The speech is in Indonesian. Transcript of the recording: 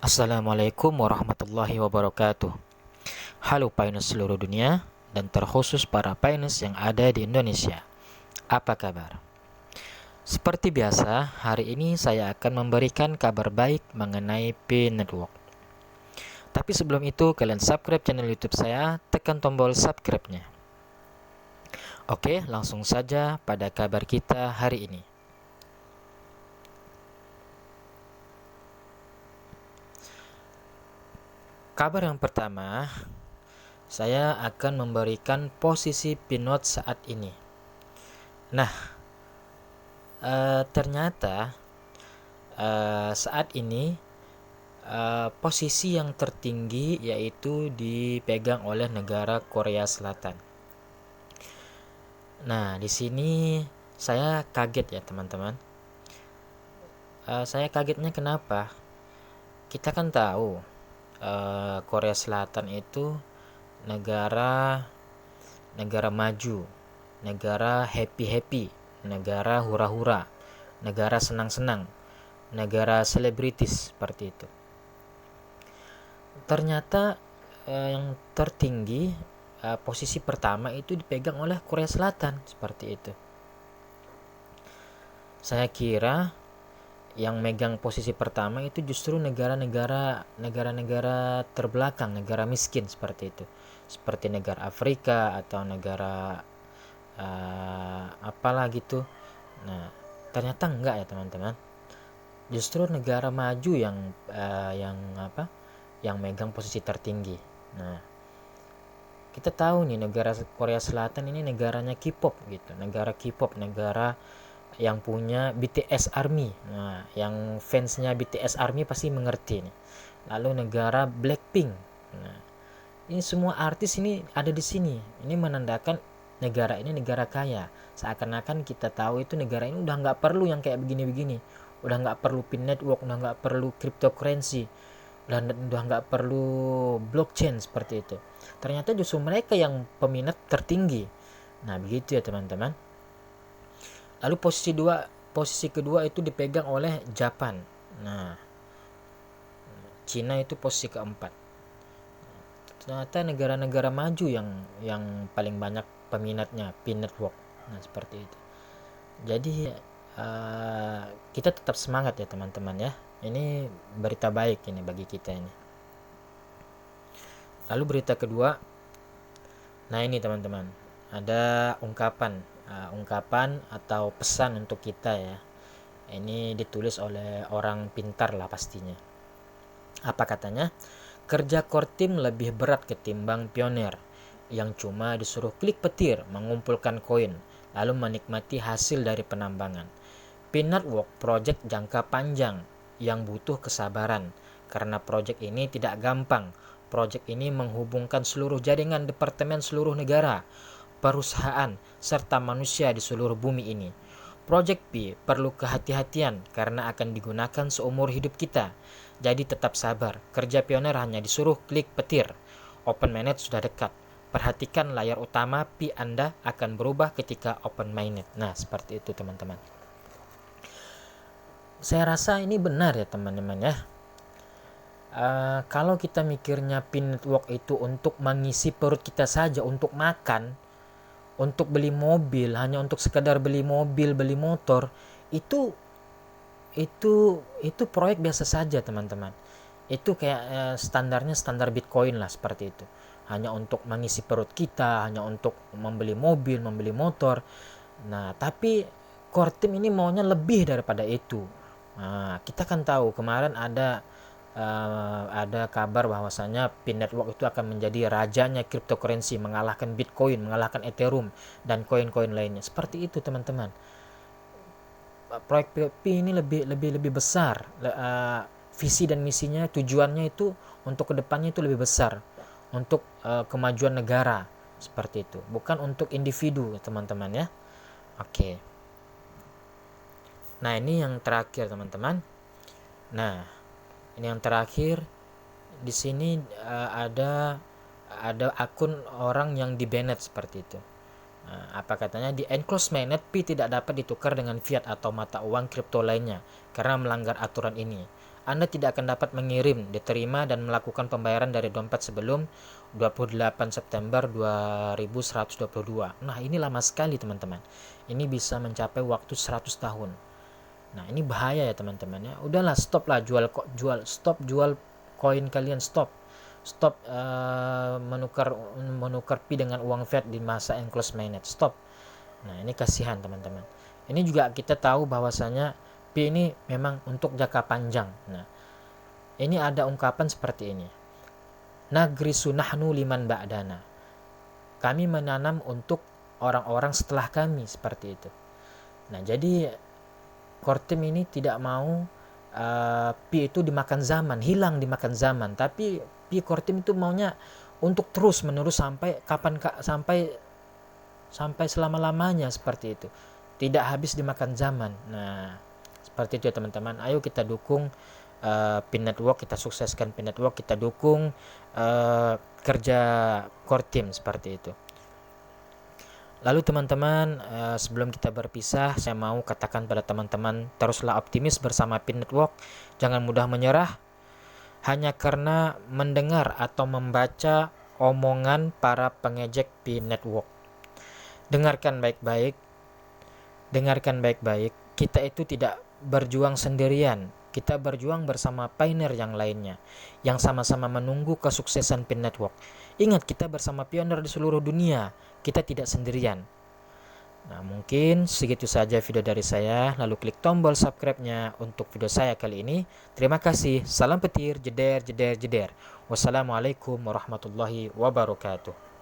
Assalamualaikum warahmatullahi wabarakatuh. Halo Pioneers seluruh dunia dan terkhusus para Pioneers yang ada di Indonesia. Apa kabar? Seperti biasa, hari ini saya akan memberikan kabar baik mengenai P Network. Tapi sebelum itu, kalian subscribe channel YouTube saya, tekan tombol subscribe-nya. Oke, langsung saja pada kabar kita hari ini. Kabar yang pertama, saya akan memberikan posisi Pinot saat ini. Nah, ternyata saat ini posisi yang tertinggi yaitu dipegang oleh negara Korea Selatan. Nah, di sini saya kaget ya teman-teman. Saya kagetnya kenapa? Kita kan tahu Korea Selatan itu negara maju, negara happy, negara hura-hura, negara senang-senang, negara selebritis seperti itu. Ternyata yang tertinggi posisi pertama itu dipegang oleh Korea Selatan seperti itu. Saya kira yang megang posisi pertama itu justru negara-negara terbelakang, negara miskin seperti itu, seperti negara Afrika atau negara apalah gitu. Nah, ternyata enggak ya teman-teman, justru negara maju yang megang posisi tertinggi. Nah, kita tahu nih negara Korea Selatan ini negaranya K-pop gitu, negara K-pop, negara yang punya BTS Army. Nah, yang fansnya BTS Army pasti mengerti nih. Lalu negara Blackpink. Nah, ini semua artis ini ada di sini. Ini menandakan negara ini negara kaya. Seakan-akan kita tahu itu negara ini udah nggak perlu yang kayak begini-begini. Udah nggak perlu pin network, udah nggak perlu cryptocurrency, udah nggak perlu blockchain seperti itu. Ternyata justru mereka yang peminat tertinggi. Nah, begitu ya teman-teman. Lalu posisi kedua itu dipegang oleh Japan. Nah, Cina itu posisi keempat. Ternyata negara-negara maju yang paling banyak peminatnya pin network. Nah, seperti itu. Jadi kita tetap semangat ya teman-teman ya. Ini berita baik ini bagi kita ini. Lalu berita kedua. Nah, ini teman-teman. Ada ungkapan atau pesan untuk kita ya. Ini ditulis oleh orang pintar lah pastinya. Apa katanya? Kerja core team lebih berat ketimbang pioner yang cuma disuruh klik petir, mengumpulkan koin, lalu menikmati hasil dari penambangan. Pin network project jangka panjang yang butuh kesabaran karena project ini tidak gampang. Project ini menghubungkan seluruh jaringan departemen seluruh negara, perusahaan, serta manusia di seluruh bumi ini. Project P perlu kehati-hatian karena akan digunakan seumur hidup kita. Jadi tetap sabar, kerja pioner hanya disuruh klik petir. Open mainnet sudah dekat. Perhatikan layar utama P Anda akan berubah ketika open mainnet. Nah, seperti itu teman-teman. Saya rasa ini benar ya teman-teman ya. Kalau kita mikirnya pin network itu untuk mengisi perut kita saja, untuk makan, untuk beli mobil, hanya untuk sekadar beli mobil, beli motor, itu proyek biasa saja teman-teman. Itu kayak standarnya standar Bitcoin lah seperti itu. Hanya untuk mengisi perut kita, hanya untuk membeli mobil, membeli motor. Nah, tapi core team ini maunya lebih daripada itu. Nah, kita kan tahu kemarin ada kabar bahwasanya pin network itu akan menjadi rajanya cryptocurrency, mengalahkan Bitcoin, mengalahkan Ethereum dan koin-koin lainnya. Seperti itu teman-teman. Proyek P ini lebih besar. Visi dan misinya, tujuannya itu untuk kedepannya itu lebih besar, untuk kemajuan negara seperti itu, bukan untuk individu teman-teman ya. Oke. Nah, ini yang terakhir teman-teman. Nah, ini yang terakhir. Di sini ada akun orang yang di-banned seperti itu. Apa katanya? Di enclosed mainnet P tidak dapat ditukar dengan fiat atau mata uang kripto lainnya karena melanggar aturan ini. Anda tidak akan dapat mengirim, diterima, dan melakukan pembayaran dari dompet sebelum 28 September 2122. Nah, ini lama sekali teman-teman. Ini bisa mencapai waktu 100 tahun. Nah, ini bahaya ya teman-teman ya. Udahlah, stop lah stop jual koin kalian, stop. Stop menukar pi dengan uang fiat di masa enclosed mainnet. Stop. Nah, ini kasihan teman-teman. Ini juga kita tahu bahwasanya pi ini memang untuk jangka panjang. Nah, ini ada ungkapan seperti ini. Nagrisu nahnu liman ba'dana. Kami menanam untuk orang-orang setelah kami, seperti itu. Nah, jadi Kortim ini tidak mau pi itu dimakan zaman, hilang dimakan zaman, tapi pi Kortim itu maunya untuk terus menerus sampai sampai selama-lamanya, seperti itu. Tidak habis dimakan zaman. Nah, seperti itu ya teman-teman. Ayo kita dukung Pin Network, kita sukseskan Pin Network, kita dukung kerja core team, seperti itu. Lalu teman-teman, sebelum kita berpisah, saya mau katakan pada teman-teman, teruslah optimis bersama Pin Network, jangan mudah menyerah hanya karena mendengar atau membaca omongan para pengejek Pin Network. Dengarkan baik-baik, kita itu tidak berjuang sendirian. Kita berjuang bersama pioneer yang lainnya, yang sama-sama menunggu kesuksesan Pin Network. Ingat, kita bersama pioneer di seluruh dunia. Kita tidak sendirian. Nah, mungkin segitu saja video dari saya. Lalu klik tombol subscribe-nya untuk video saya kali ini. Terima kasih. Salam petir, jeder, jeder, jeder. Wassalamualaikum warahmatullahi wabarakatuh.